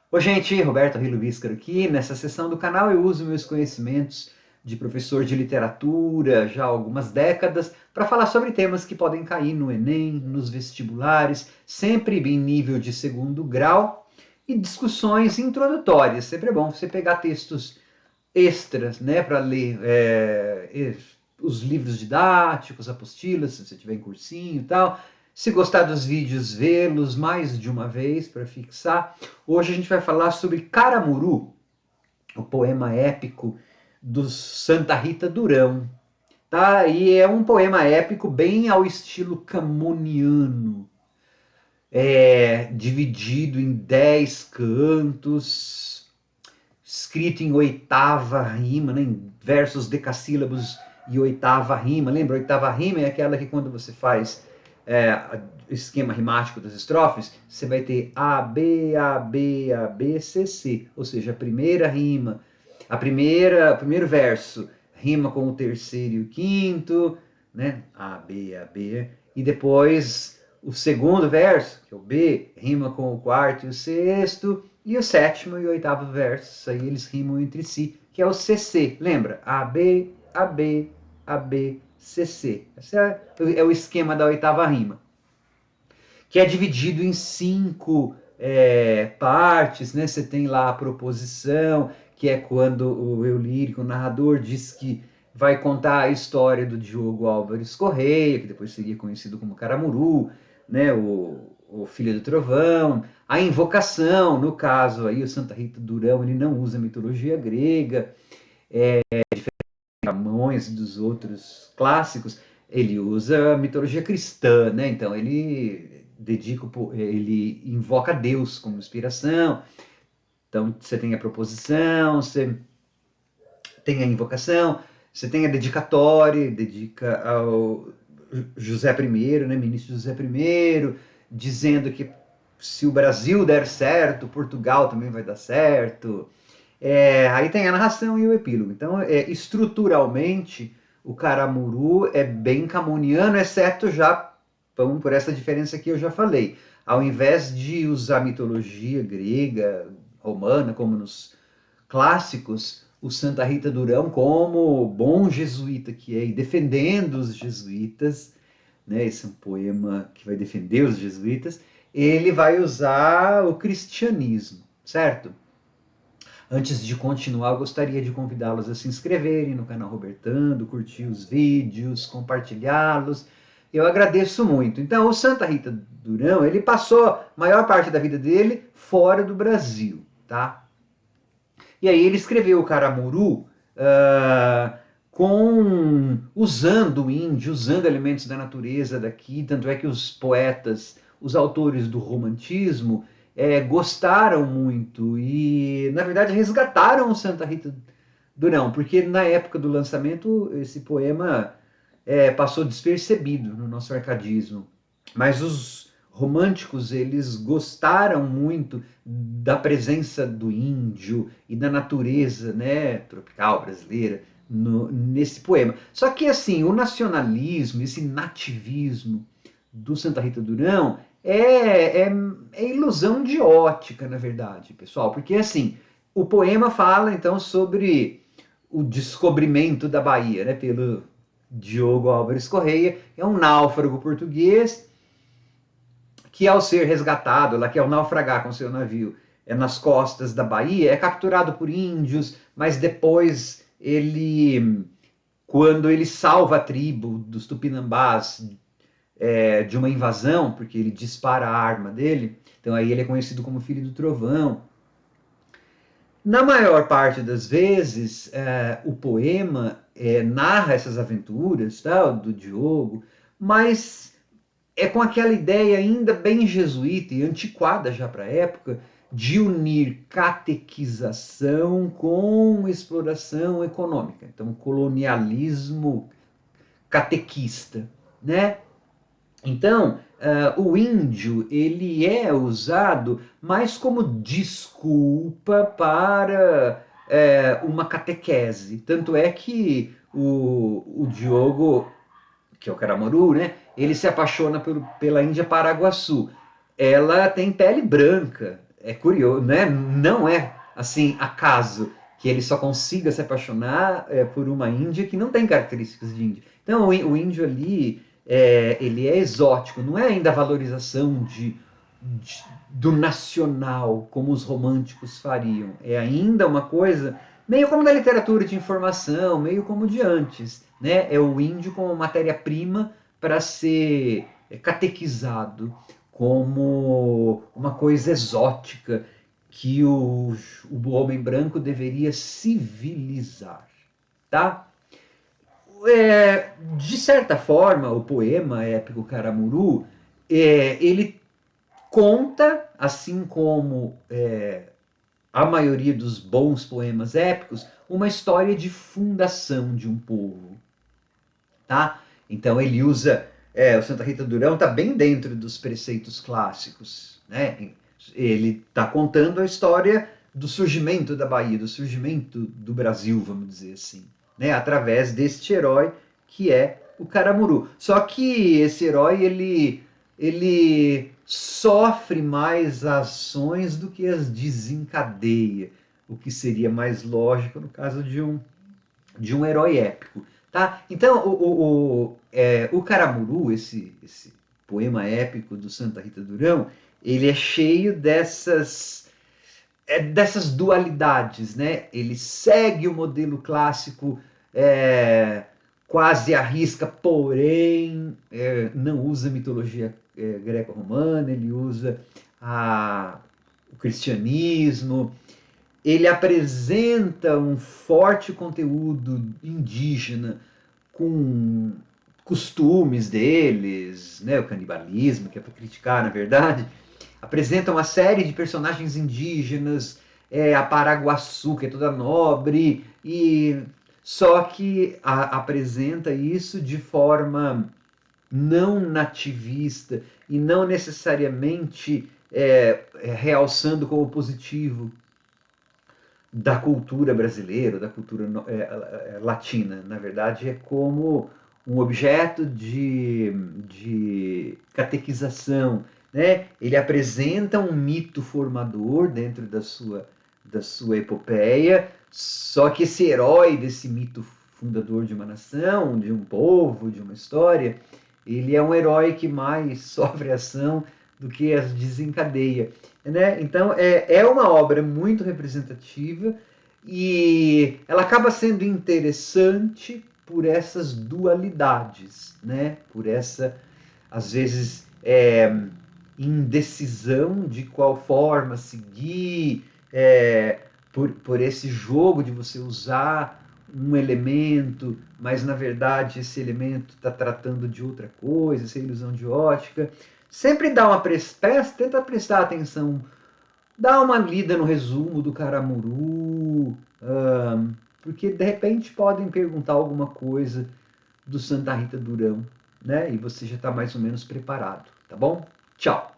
Oi, gente, Roberto Rilo Víscaro aqui. Nessa sessão do canal eu uso meus conhecimentos de professor de literatura já há algumas décadas para falar sobre temas que podem cair no Enem, nos vestibulares, sempre em nível de segundo grau e discussões introdutórias. Sempre é bom você pegar textos extras, né, para ler os livros didáticos, apostilas, se você tiver em cursinho e tal. Se gostar dos vídeos, vê-los mais de uma vez para fixar. Hoje a gente vai falar sobre Caramuru, o poema épico do Santa Rita Durão. Tá? E é um poema épico bem ao estilo camoniano, dividido em 10 cantos, escrito em oitava rima, né, em versos decassílabos e oitava rima. Lembra? A oitava rima é aquela que quando você faz esquema rimático das estrofes, você vai ter A, B, A, B, A, B, C, C. Ou seja, a primeira rima, o primeiro verso rima com o terceiro e o quinto, né? A, B, A, B. E depois o segundo verso, que é o B, rima com o quarto e o sexto. E o sétimo e o oitavo verso, aí eles rimam entre si, que é o CC. Lembra? A, B, A, B, A, B, CC. Esse é o esquema da oitava rima, que é dividido em cinco partes, né? Você tem lá a proposição, que é quando o eu lírico, o narrador, diz que vai contar a história do Diogo Álvares Correia, que depois seria conhecido como Caramuru, né? O Filho do Trovão. A invocação, no caso aí, o Santa Rita Durão, ele não usa mitologia grega, Camões e dos outros clássicos, ele usa a mitologia cristã, né? Então ele invoca Deus como inspiração. Então você tem a proposição, você tem a invocação, você tem a dedicatória, dedica ao José I, né? Ministro José I, dizendo que se o Brasil der certo, Portugal também vai dar certo. Aí tem a narração e o epílogo. Então, estruturalmente, o Caramuru é bem camoniano, exceto já por essa diferença que eu já falei. Ao invés de usar mitologia grega, romana, como nos clássicos, o Santa Rita Durão, como bom jesuíta que é, e defendendo os jesuítas, né, esse é um poema que vai defender os jesuítas, ele vai usar o cristianismo, certo? Antes de continuar, eu gostaria de convidá-los a se inscreverem no canal Robertando, curtir os vídeos, compartilhá-los. Eu agradeço muito. Então, o Santa Rita Durão, ele passou a maior parte da vida dele fora do Brasil, tá? E aí ele escreveu o Caramuru usando o índio, usando elementos da natureza daqui, tanto é que os poetas, os autores do romantismo, gostaram muito e, na verdade, resgataram o Santa Rita Durão, porque na época do lançamento esse poema passou despercebido no nosso arcadismo. Mas os românticos, eles gostaram muito da presença do índio e da natureza, né, tropical brasileira nesse poema. Só que assim, o nacionalismo, esse nativismo do Santa Rita Durão é ilusão de ótica, na verdade, pessoal, porque assim, o poema fala então sobre o descobrimento da Bahia, né, pelo Diogo Álvares Correia, é um náufrago português que ao ser resgatado, lá que ao naufragar com seu navio nas costas da Bahia, é capturado por índios, mas depois quando ele salva a tribo dos Tupinambás de uma invasão, porque ele dispara a arma dele, então aí ele é conhecido como Filho do Trovão. Na maior parte das vezes, o poema narra essas aventuras tal, do Diogo, mas é com aquela ideia ainda bem jesuíta e antiquada já para a época de unir catequização com exploração econômica. Então, colonialismo catequista, né? Então, o índio ele é usado mais como desculpa para uma catequese. Tanto é que o Diogo, que é o Caramuru, né? Ele se apaixona pela Índia Paraguaçu. Ela tem pele branca, é curioso, né? Não é assim acaso que ele só consiga se apaixonar por uma índia que não tem características de índia. Então o índio ali ele é exótico, não é ainda a valorização do nacional como os românticos fariam. É ainda uma coisa meio como da literatura de informação, meio como de antes, né? É o índio como matéria-prima para ser catequizado como uma coisa exótica que o homem branco deveria civilizar, tá? De certa forma, o poema épico Caramuru, ele conta, assim como a maioria dos bons poemas épicos, uma história de fundação de um povo, tá? Então ele usa o Santa Rita Durão está bem dentro dos preceitos clássicos, né? Ele está contando a história do surgimento da Bahia, do surgimento do Brasil, vamos dizer assim, né? Através deste herói que é o Caramuru. Só que esse herói ele sofre mais ações do que as desencadeia, o que seria mais lógico no caso de um herói épico. Tá? Então, o Caramuru, esse poema épico do Santa Rita Durão, ele é cheio dessas dualidades. Né? Ele segue o modelo clássico quase à risca, porém não usa mitologia greco-romana, ele usa o cristianismo, ele apresenta um forte conteúdo indígena com costumes deles, né, o canibalismo, que é para criticar, na verdade, apresenta uma série de personagens indígenas, a Paraguaçu, que é toda nobre, e só que apresenta isso de forma não nativista e não necessariamente realçando como positivo da cultura brasileira, da cultura latina. Na verdade, é como um objeto de catequização. Né? Ele apresenta um mito formador dentro da sua epopeia, só que esse herói desse mito fundador de uma nação, de um povo, de uma história, ele é um herói que mais sofre ação do que as desencadeia. Né? Então, é uma obra muito representativa e ela acaba sendo interessante por essas dualidades, né? Por essa, às vezes, indecisão de qual forma seguir, por esse jogo de você usar um elemento, mas na verdade esse elemento está tratando de outra coisa, essa ilusão de ótica. Sempre dá tenta prestar atenção, dá uma lida no resumo do Caramuru, porque de repente podem perguntar alguma coisa do Santa Rita Durão, né? E você já está mais ou menos preparado, tá bom? Tchau!